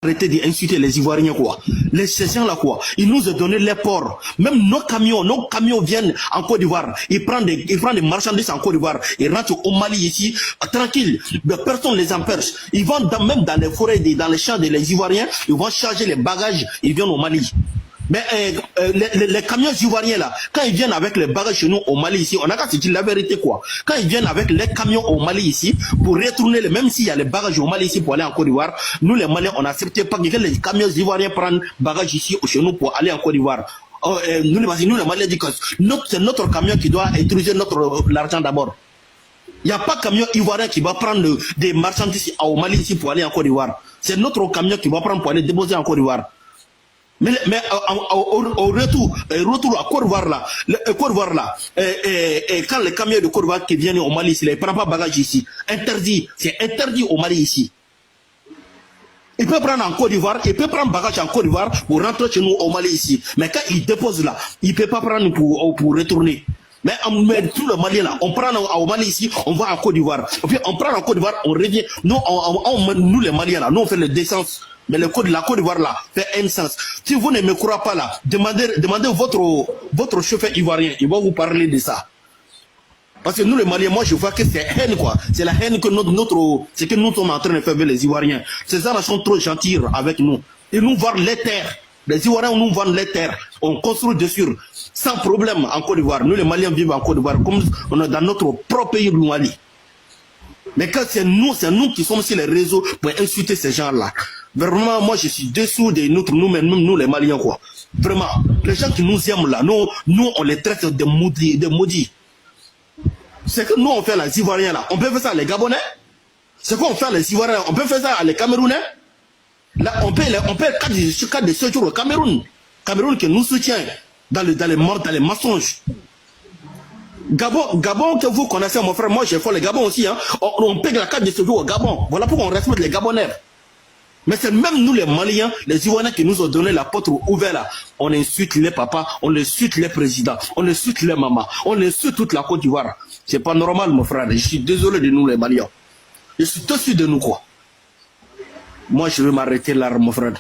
Arrêtez d'insulter les Ivoiriens, quoi. Ces gens-là, quoi. Ils nous ont donné les ports. Même nos camions viennent en Côte d'Ivoire. Ils prennent des marchandises en Côte d'Ivoire. Ils rentrent au Mali ici, tranquille. Personne ne les empêche. Ils vont même dans les forêts, dans les champs des Ivoiriens, ils vont charger les bagages, ils viennent au Mali. Mais les camions ivoiriens là, quand ils viennent avec les bagages chez nous au Mali ici, on a qu'à se dire la vérité, quoi. Quand ils viennent avec les camions au Mali ici, pour retourner, même s'il y a les bagages au Mali ici pour aller en Côte d'Ivoire, nous les Maliens, on n'accepte pas que les camions ivoiriens prennent bagages ici chez nous pour aller en Côte d'Ivoire. Nous les Maliens disent que c'est notre camion qui doit utiliser l'argent d'abord. Il n'y a pas de camion ivoirien qui va prendre des marchandises au Mali ici pour aller en Côte d'Ivoire. C'est notre camion qui va prendre pour aller déposer en Côte d'Ivoire. Mais au retour à Côte d'Ivoire là, quand les camions de Côte d'Ivoire qui viennent au Mali ici, ils ne prennent pas bagage ici. Interdit, c'est interdit au Mali ici. Il peut prendre en Côte d'Ivoire, il peut prendre bagage en Côte d'Ivoire pour rentrer chez nous au Mali ici. Mais quand il dépose là, il ne peut pas prendre pour retourner. Mais tout le Mali là, on prend au Mali ici, on va en Côte d'Ivoire. Puis on prend en Côte d'Ivoire, on revient. Nous les Maliens là, nous on fait le décence. Mais la Côte d'Ivoire là fait un sens. Si vous ne me croyez pas là, demandez votre chauffeur ivoirien, il va vous parler de ça. Parce que nous les Maliens, moi je vois que c'est haine, quoi. C'est la haine que c'est que nous sommes en train de faire avec les Ivoiriens. Ces gens sont trop gentils avec nous. Ils nous vendent les terres. Les Ivoiriens nous vendent les terres. On construit dessus sans problème en Côte d'Ivoire. Nous les Maliens vivons en Côte d'Ivoire comme on est dans notre propre pays, le Mali. Mais quand c'est nous qui sommes sur les réseaux pour insulter ces gens-là. Vraiment, moi, je suis dessous de nous les Maliens, quoi. Vraiment, les gens qui nous aiment là, nous on les traite de maudits. C'est que nous, on fait les Ivoiriens là. On peut faire ça les Gabonais. C'est quoi on fait les Ivoiriens? On peut faire ça les Camerounais. Là, on peut 4 de séjour au Cameroun. Cameroun qui nous soutient dans les mensonges. Gabon que vous connaissez, mon frère, moi j'ai fait le Gabon aussi. Hein. On paye la carte de séjour au Gabon. Voilà pourquoi on respecte les Gabonais. Mais c'est même nous les Maliens, les Ivoiriens qui nous ont donné la porte ouverte là. On insulte les papas, on insulte les présidents, on insulte les mamans, on insulte toute la Côte d'Ivoire. C'est pas normal, mon frère. Je suis désolé de nous les Maliens. Je suis dessus de nous, quoi. Moi je vais m'arrêter là, mon frère.